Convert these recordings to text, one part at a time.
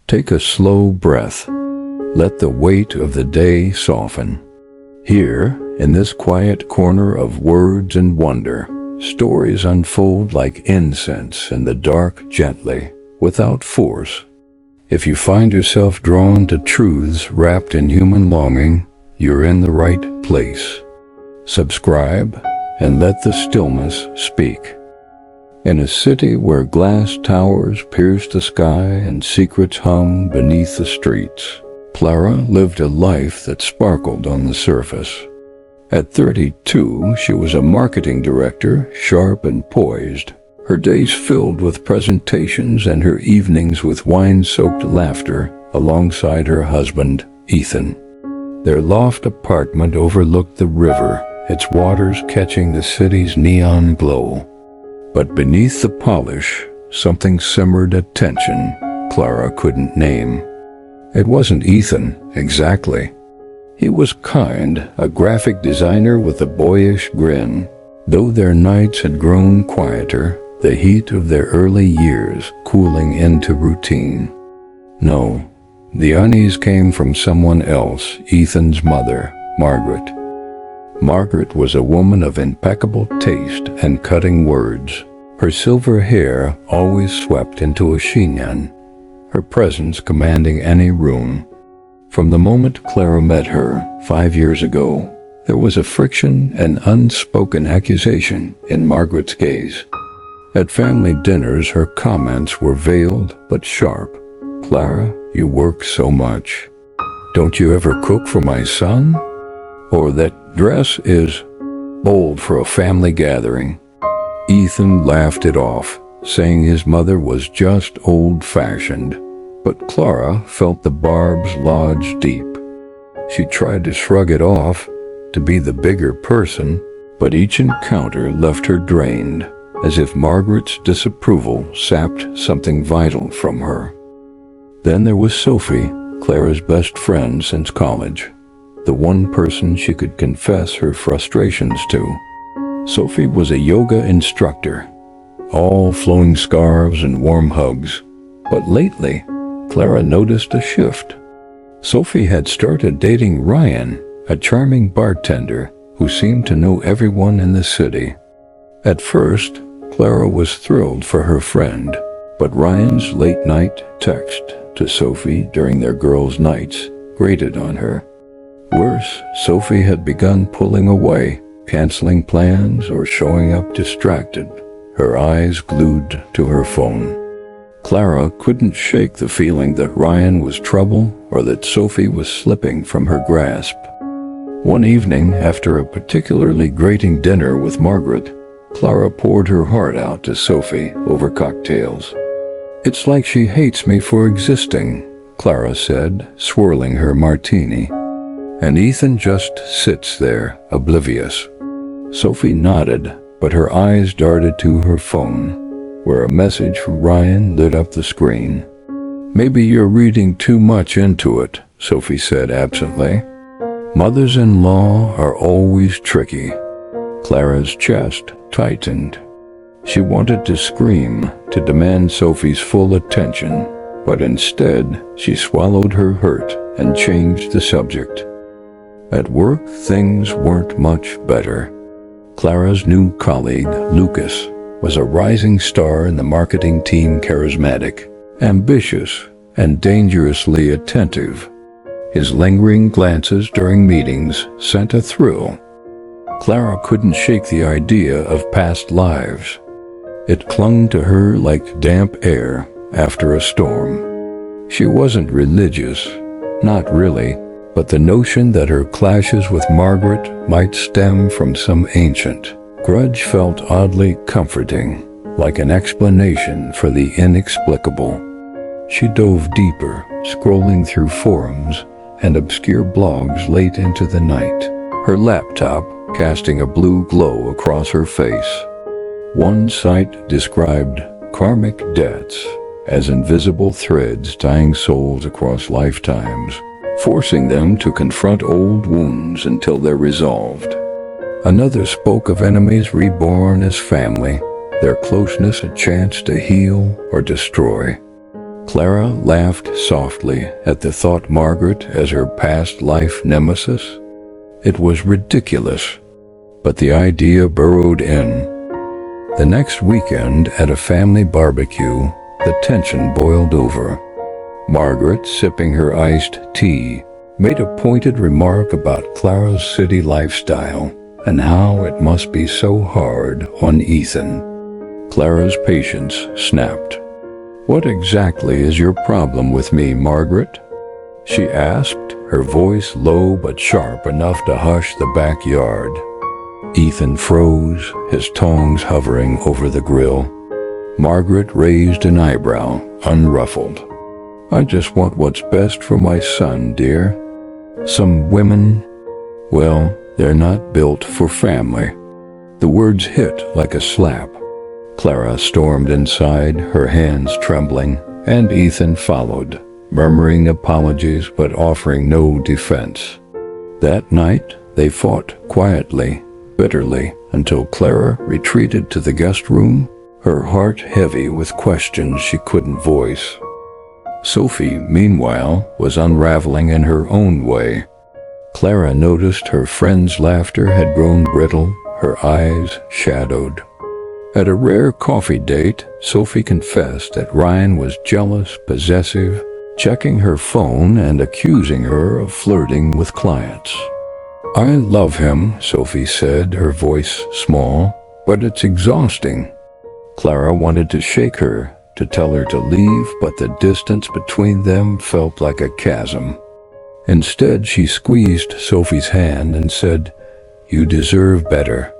Take a slow breath. Let the weight of the day soften. Here, in this quiet corner of words and wonder, stories unfold like incense in the dark gently, without force. If you find yourself drawn to truths wrapped in human longing, you're in the right place. Subscribe and let the stillness speak. In a city where glass towers pierced the sky and secrets hung beneath the streets, Clara lived a life that sparkled on the surface. At 32, she was a marketing director, sharp and poised, her days filled with presentations and her evenings with wine-soaked laughter alongside her husband, Ethan. Their loft apartment overlooked the river, its waters catching the city's neon glow. But beneath the polish, something simmered at tension Clara couldn't name. It wasn't Ethan, exactly. He was kind, a graphic designer with a boyish grin. Though their nights had grown quieter, the heat of their early years cooling into routine. No, the unease came from someone else, Ethan's mother, Margaret. Margaret was a woman of impeccable taste and cutting words. Her silver hair always swept into a chignon, her presence commanding any room. From the moment Clara met her 5 years ago, there was a friction and unspoken accusation in Margaret's gaze. At family dinners, her comments were veiled but sharp. "Clara, you work so much. Don't you ever cook for my son?" Or "That dress is bold for a family gathering." Ethan laughed it off, saying his mother was just old-fashioned, but Clara felt the barbs lodge deep. She tried to shrug it off, to be the bigger person, but each encounter left her drained, as if Margaret's disapproval sapped something vital from her. Then there was Sophie, Clara's best friend since college, the one person she could confess her frustrations to. Sophie was a yoga instructor, all flowing scarves and warm hugs. But lately, Clara noticed a shift. Sophie had started dating Ryan, a charming bartender who seemed to know everyone in the city. At first, Clara was thrilled for her friend, but Ryan's late-night text to Sophie during their girls' nights grated on her. Worse, Sophie had begun pulling away, canceling plans or showing up distracted, her eyes glued to her phone. Clara couldn't shake the feeling that Ryan was trouble or that Sophie was slipping from her grasp. One evening, after a particularly grating dinner with Margaret, Clara poured her heart out to Sophie over cocktails. "It's like she hates me for existing," Clara said, swirling her martini. And Ethan just sits there, oblivious. Sophie nodded, but her eyes darted to her phone, where a message from Ryan lit up the screen. "Maybe you're reading too much into it," Sophie said absently. Mothers-in-law are always tricky. Clara's chest tightened. She wanted to scream, to demand Sophie's full attention, but instead she swallowed her hurt and changed the subject. At work, things weren't much better. Clara's new colleague, Lucas, was a rising star in the marketing team, charismatic, ambitious, and dangerously attentive. His lingering glances during meetings sent a thrill. Clara couldn't shake the idea of past lives. It clung to her like damp air after a storm. She wasn't religious, not really, but the notion that her clashes with Margaret might stem from some ancient grudge felt oddly comforting, like an explanation for the inexplicable. She dove deeper, scrolling through forums and obscure blogs late into the night, her laptop casting a blue glow across her face. One site described karmic debts as invisible threads tying souls across lifetimes, forcing them to confront old wounds until they're resolved. Another spoke of enemies reborn as family, their closeness a chance to heal or destroy. Clara laughed softly at the thought Margaret as her past life nemesis. It was ridiculous, but the idea burrowed in. The next weekend at a family barbecue, the tension boiled over. Margaret, sipping her iced tea, made a pointed remark about Clara's city lifestyle and how it must be so hard on Ethan. Clara's patience snapped. "What exactly is your problem with me, Margaret?" she asked, her voice low but sharp enough to hush the backyard. Ethan froze, his tongs hovering over the grill. Margaret raised an eyebrow, unruffled. "I just want what's best for my son, dear. Some women, well, they're not built for family." The words hit like a slap. Clara stormed inside, her hands trembling, and Ethan followed, murmuring apologies but offering no defense. That night, they fought quietly, bitterly, until Clara retreated to the guest room, her heart heavy with questions she couldn't voice. Sophie, meanwhile, was unraveling in her own way. Clara noticed her friend's laughter had grown brittle, her eyes shadowed. At a rare coffee date, Sophie confessed that Ryan was jealous, possessive, checking her phone and accusing her of flirting with clients. "I love him," Sophie said, her voice small, "but it's exhausting." Clara wanted to shake her, to tell her to leave, but the distance between them felt like a chasm. Instead, she squeezed Sophie's hand and said, "You deserve better."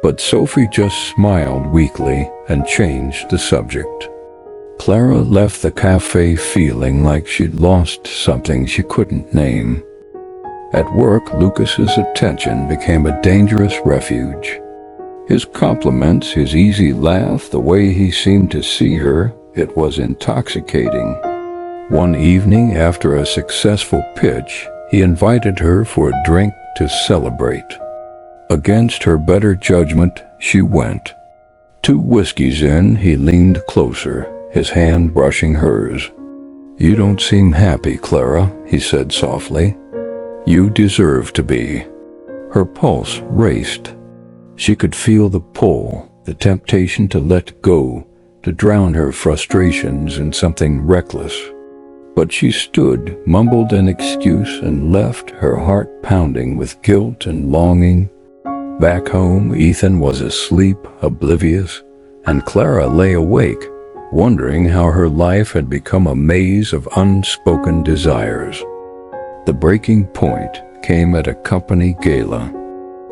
But Sophie just smiled weakly and changed the subject. Clara left the cafe feeling like she'd lost something she couldn't name. At work, Lucas's attention became a dangerous refuge. His compliments, his easy laugh, the way he seemed to see her, it was intoxicating. One evening, after a successful pitch, he invited her for a drink to celebrate. Against her better judgment, she went. 2 whiskeys in, he leaned closer, his hand brushing hers. "You don't seem happy, Clara," he said softly. "You deserve to be." Her pulse raced. She could feel the pull, the temptation to let go, to drown her frustrations in something reckless. But she stood, mumbled an excuse, and left, her heart pounding with guilt and longing. Back home, Ethan was asleep, oblivious, and Clara lay awake, wondering how her life had become a maze of unspoken desires. The breaking point came at a company gala.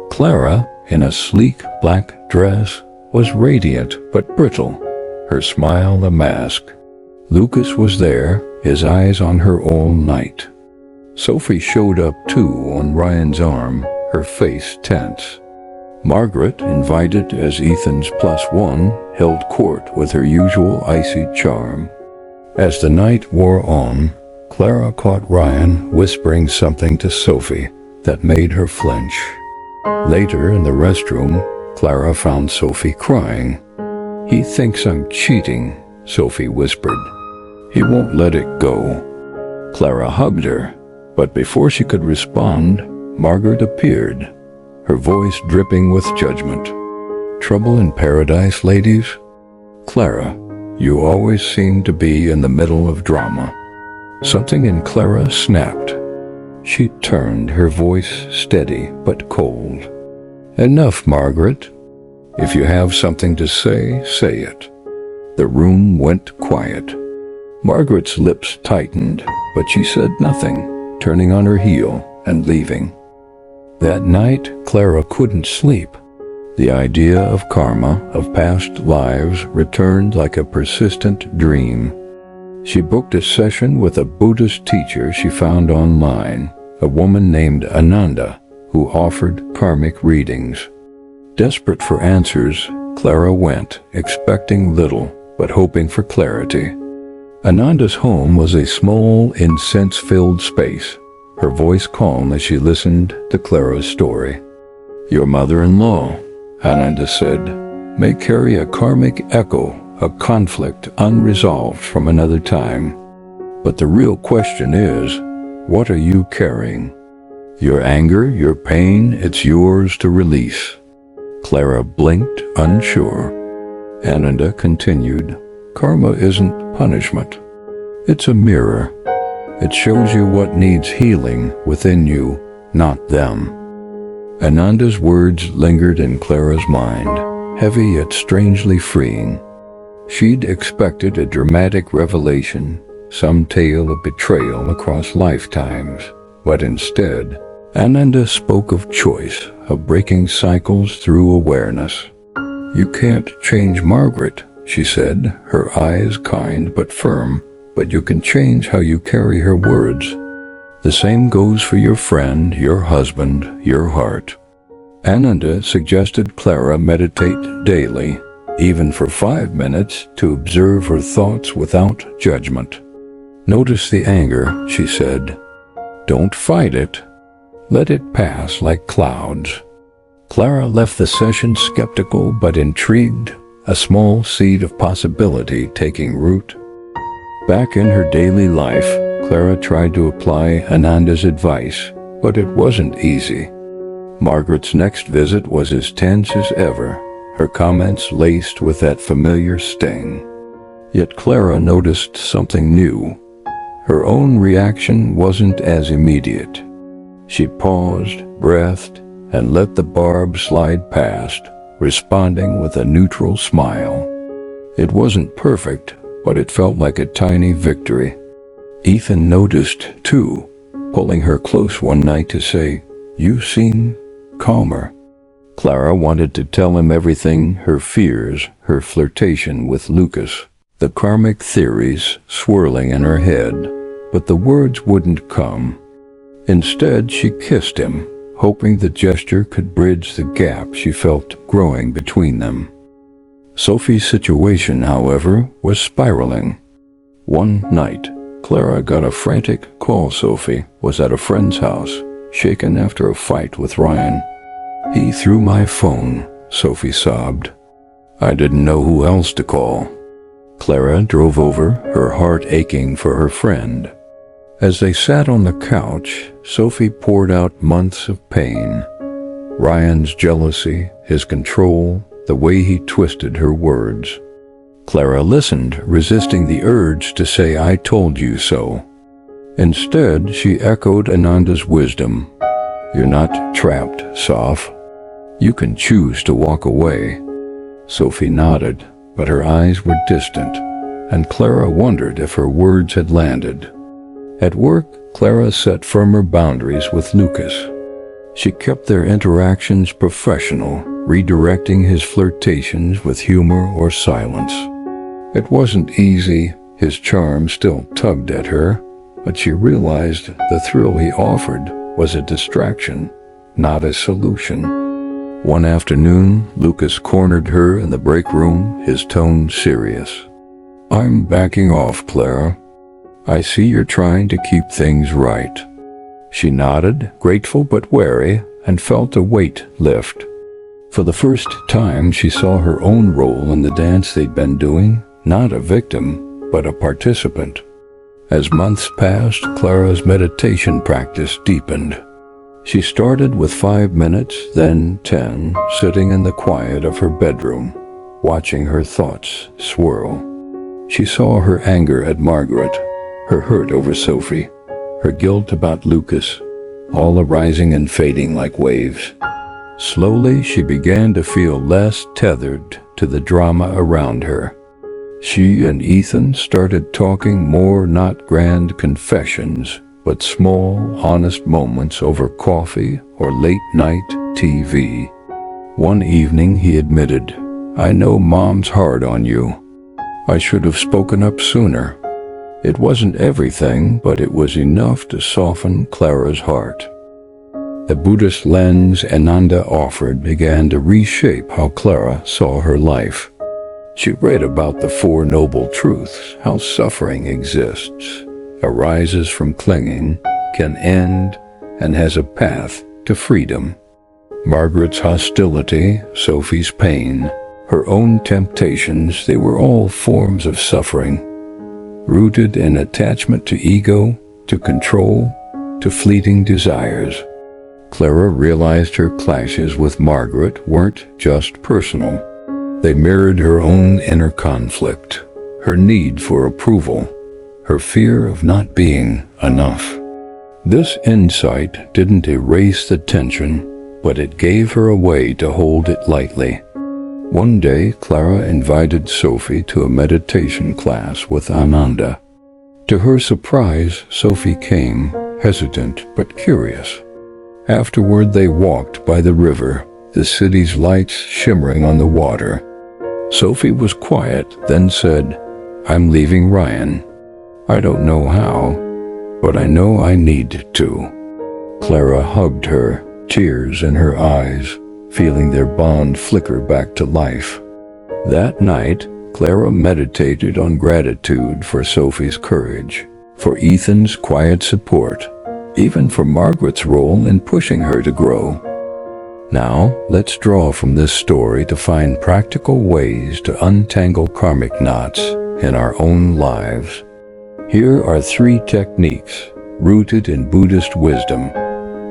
Clara, in a sleek black dress, was radiant but brittle, her smile a mask. Lucas was there, his eyes on her all night. Sophie showed up too, on Ryan's arm, her face tense. Margaret, invited as Ethan's +1, held court with her usual icy charm. As the night wore on, Clara caught Ryan whispering something to Sophie that made her flinch. Later, in the restroom, Clara found Sophie crying. "He thinks I'm cheating," Sophie whispered. "He won't let it go." Clara hugged her, but before she could respond, Margaret appeared, her voice dripping with judgment. "Trouble in paradise, ladies? Clara, you always seem to be in the middle of drama." Something in Clara snapped. She turned, her voice steady but cold. "Enough, Margaret. If you have something to say, say it." The room went quiet. Margaret's lips tightened, but she said nothing, turning on her heel and leaving. That night, Clara couldn't sleep. The idea of karma, of past lives, returned like a persistent dream. She booked a session with a Buddhist teacher she found online, a woman named Ananda, who offered karmic readings. Desperate for answers, Clara went, expecting little, but hoping for clarity. Ananda's home was a small, incense-filled space, her voice calm as she listened to Clara's story. "Your mother-in-law," Ananda said, "may carry a karmic echo, a conflict unresolved from another time. But the real question is, what are you carrying? Your anger, your pain, it's yours to release. Clara blinked, unsure. Ananda continued, karma isn't punishment. It's a mirror. It shows you what needs healing within you, not them. Ananda's words lingered in Clara's mind, heavy yet strangely freeing. She'd expected a dramatic revelation, some tale of betrayal across lifetimes, but instead, Ananda spoke of choice, of breaking cycles through awareness. You can't change Margaret, she said, her eyes kind but firm, but you can change how you carry her words. The same goes for your friend, your husband, your heart. Ananda suggested Clara meditate daily, even for 5 minutes, to observe her thoughts without judgment. Notice the anger, she said. Don't fight it. Let it pass like clouds. Clara left the session skeptical but intrigued, a small seed of possibility taking root. Back in her daily life, Clara tried to apply Ananda's advice, but it wasn't easy. Margaret's next visit was as tense as ever, her comments laced with that familiar sting. Yet Clara noticed something new. Her own reaction wasn't as immediate. She paused, breathed, and let the barb slide past, responding with a neutral smile. It wasn't perfect, but it felt like a tiny victory. Ethan noticed, too, pulling her close one night to say, "You seem calmer." Clara wanted to tell him everything, her fears, her flirtation with Lucas, the karmic theories swirling in her head, but the words wouldn't come. Instead, she kissed him, hoping the gesture could bridge the gap she felt growing between them. Sophie's situation, however, was spiraling. One night, Clara got a frantic call. Sophie was at a friend's house, shaken after a fight with Ryan. "He threw my phone," Sophie sobbed. "I didn't know who else to call." Clara drove over, her heart aching for her friend. As they sat on the couch, Sophie poured out months of pain. Ryan's jealousy, his control, the way he twisted her words. Clara listened, resisting the urge to say, "I told you so." Instead, she echoed Ananda's wisdom. "You're not trapped, Soph. You can choose to walk away." Sophie nodded, but her eyes were distant, and Clara wondered if her words had landed. At work, Clara set firmer boundaries with Lucas. She kept their interactions professional, redirecting his flirtations with humor or silence. It wasn't easy, his charm still tugged at her, but she realized the thrill he offered was a distraction, not a solution. One afternoon, Lucas cornered her in the break room, his tone serious. "I'm backing off, Clara. I see you're trying to keep things right." She nodded, grateful but wary, and felt a weight lift. For the first time, she saw her own role in the dance they'd been doing, not a victim, but a participant. As months passed, Clara's meditation practice deepened. She started with 5 minutes, then 10, sitting in the quiet of her bedroom, watching her thoughts swirl. She saw her anger at Margaret, her hurt over Sophie, her guilt about Lucas, all arising and fading like waves. Slowly, she began to feel less tethered to the drama around her. She and Ethan started talking more, not grand confessions, but small, honest moments over coffee or late-night TV. One evening, he admitted, "I know Mom's hard on you. I should have spoken up sooner." It wasn't everything, but it was enough to soften Clara's heart. The Buddhist lens Ananda offered began to reshape how Clara saw her life. She read about the Four Noble Truths, how suffering exists, arises from clinging, can end, and has a path to freedom. Margaret's hostility, Sophie's pain, her own temptations, they were all forms of suffering. rooted in attachment to ego, to control, to fleeting desires. Clara realized her clashes with Margaret weren't just personal. They mirrored her own inner conflict, her need for approval, her fear of not being enough. This insight didn't erase the tension, but it gave her a way to hold it lightly. One day, Clara invited Sophie to a meditation class with Ananda. To her surprise, Sophie came, hesitant but curious. Afterward, they walked by the river, the city's lights shimmering on the water. Sophie was quiet, then said, "I'm leaving Ryan. I don't know how, but I know I need to." Clara hugged her, tears in her eyes, feeling their bond flicker back to life. That night, Clara meditated on gratitude for Sophie's courage, for Ethan's quiet support, even for Margaret's role in pushing her to grow. Now, let's draw from this story to find practical ways to untangle karmic knots in our own lives. Here are 3 techniques rooted in Buddhist wisdom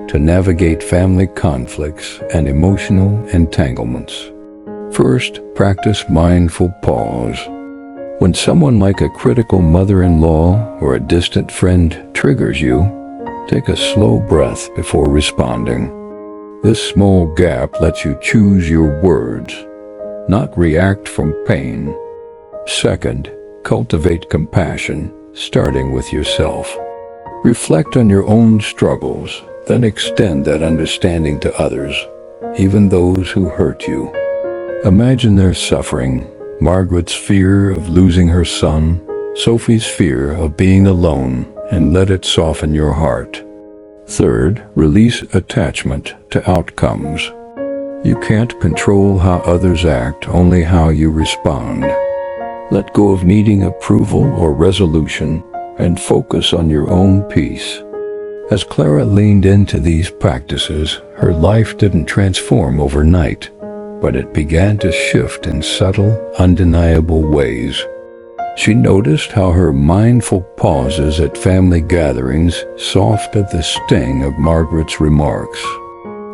to navigate family conflicts and emotional entanglements. First, practice mindful pause. When someone like a critical mother-in-law or a distant friend triggers you, take a slow breath before responding. This small gap lets you choose your words, not react from pain. Second, cultivate compassion, starting with yourself. Reflect on your own struggles, then extend that understanding to others, even those who hurt you. Imagine their suffering, Margaret's fear of losing her son, Sophie's fear of being alone, and let it soften your heart. Third, release attachment to outcomes. You can't control how others act, only how you respond. Let go of needing approval or resolution and focus on your own peace. As Clara leaned into these practices, her life didn't transform overnight, but it began to shift in subtle, undeniable ways. She noticed how her mindful pauses at family gatherings softened the sting of Margaret's remarks.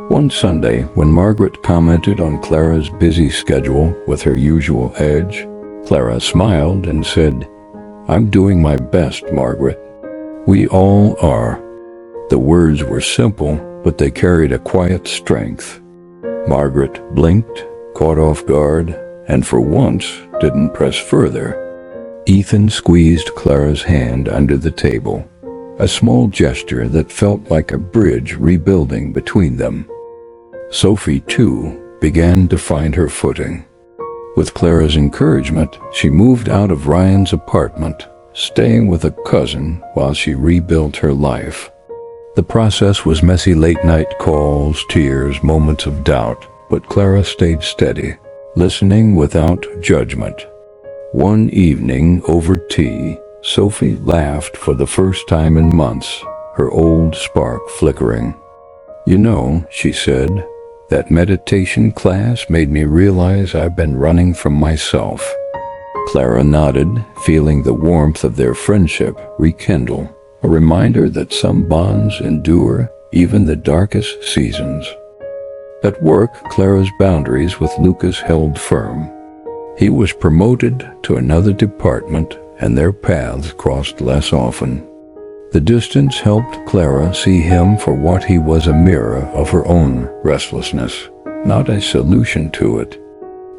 One Sunday, when Margaret commented on Clara's busy schedule with her usual edge, Clara smiled and said, "I'm doing my best, Margaret." "We all are." The words were simple, but they carried a quiet strength. Margaret blinked, caught off guard, and for once didn't press further. Ethan squeezed Clara's hand under the table, a small gesture that felt like a bridge rebuilding between them. Sophie, too, began to find her footing. With Clara's encouragement, she moved out of Ryan's apartment, staying with a cousin while she rebuilt her life. The process was messy: late-night calls, tears, moments of doubt, but Clara stayed steady, listening without judgment. One evening, over tea, Sophie laughed for the first time in months, her old spark flickering. "You know," she said, "that meditation class made me realize I've been running from myself." Clara nodded, feeling the warmth of their friendship rekindle, a reminder that some bonds endure even the darkest seasons. At work, Clara's boundaries with Lucas held firm. He was promoted to another department, and their paths crossed less often. The distance helped Clara see him for what he was: a mirror of her own restlessness, not a solution to it.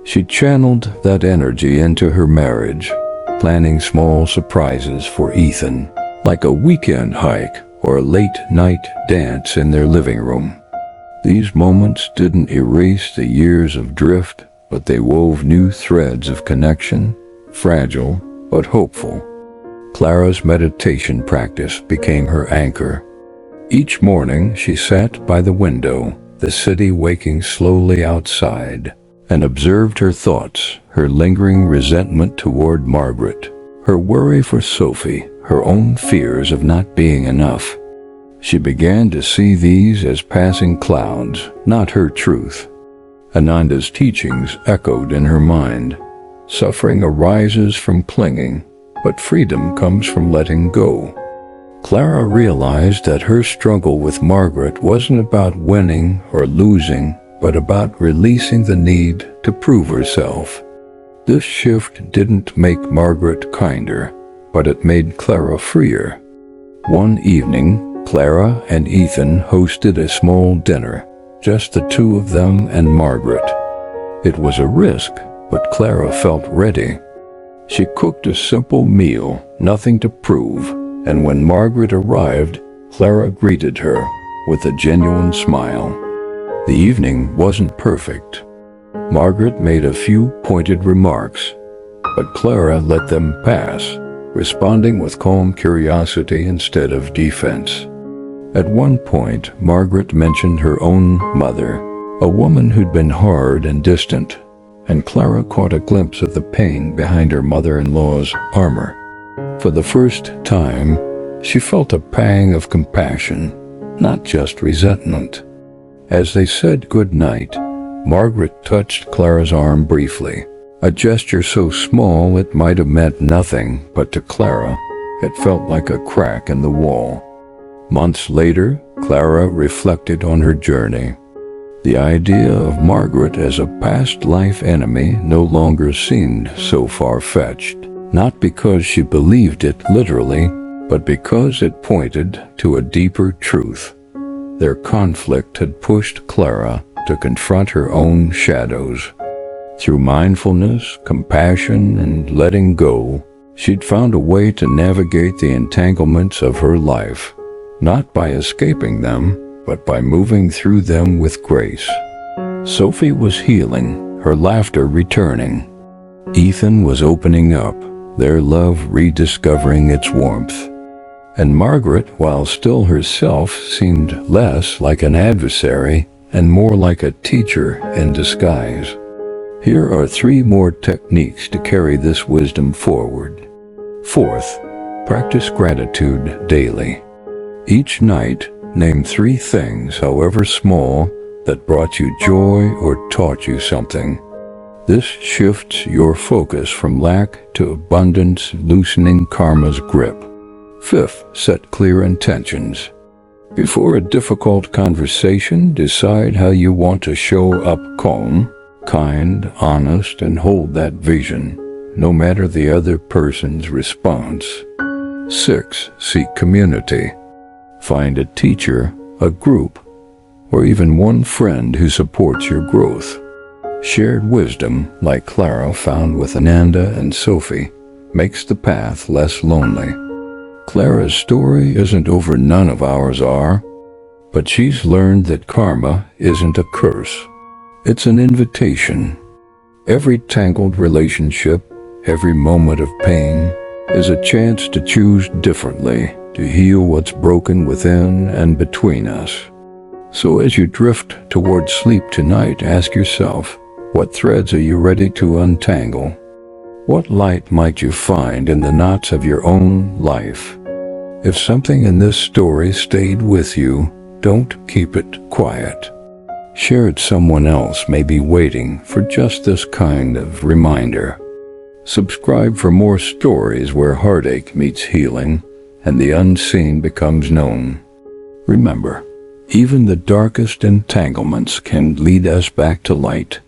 She channeled that energy into her marriage, planning small surprises for Ethan, like a weekend hike or a late-night dance in their living room. These moments didn't erase the years of drift, but they wove new threads of connection, fragile but hopeful. Clara's meditation practice became her anchor. Each morning she sat by the window, the city waking slowly outside, and observed her thoughts, her lingering resentment toward Margaret, her worry for Sophie, her own fears of not being enough. She began to see these as passing clouds, not her truth. Ananda's teachings echoed in her mind. Suffering arises from clinging, but freedom comes from letting go. Clara realized that her struggle with Margaret wasn't about winning or losing, but about releasing the need to prove herself. This shift didn't make Margaret kinder, but it made Clara freer. One evening, Clara and Ethan hosted a small dinner, just the two of them and Margaret. It was a risk, but Clara felt ready. She cooked a simple meal, nothing to prove, and when Margaret arrived, Clara greeted her with a genuine smile. The evening wasn't perfect. Margaret made a few pointed remarks, but Clara let them pass, responding with calm curiosity instead of defense. At one point, Margaret mentioned her own mother, a woman who'd been hard and distant, and Clara caught a glimpse of the pain behind her mother-in-law's armor. For the first time, she felt a pang of compassion, not just resentment. As they said good night, Margaret touched Clara's arm briefly, a gesture so small it might have meant nothing, but to Clara, it felt like a crack in the wall. Months later, Clara reflected on her journey. The idea of Margaret as a past life enemy no longer seemed so far-fetched, not because she believed it literally, but because it pointed to a deeper truth. Their conflict had pushed Clara to confront her own shadows. Through mindfulness, compassion, and letting go, she'd found a way to navigate the entanglements of her life, not by escaping them, but by moving through them with grace. Sophie was healing, her laughter returning. Ethan was opening up, their love rediscovering its warmth. And Margaret, while still herself, seemed less like an adversary and more like a teacher in disguise. Here are 3 more techniques to carry this wisdom forward. Fourth, practice gratitude daily. Each night, name 3 things, however small, that brought you joy or taught you something. This shifts your focus from lack to abundance, loosening karma's grip. Fifth, set clear intentions. Before a difficult conversation, decide how you want to show up calm, kind, honest, and hold that vision, no matter the other person's response. 6, seek community. Find a teacher, a group, or even one friend who supports your growth. Shared wisdom, like Clara found with Ananda and Sophie, makes the path less lonely. Clara's story isn't over, none of ours are, but she's learned that karma isn't a curse. It's an invitation. Every tangled relationship, every moment of pain, is a chance to choose differently, to heal what's broken within and between us. So as you drift toward sleep tonight, ask yourself, what threads are you ready to untangle? What light might you find in the knots of your own life? If something in this story stayed with you, don't keep it quiet. Share it. Someone else may be waiting for just this kind of reminder. Subscribe for more stories where heartache meets healing and the unseen becomes known. Remember, even the darkest entanglements can lead us back to light.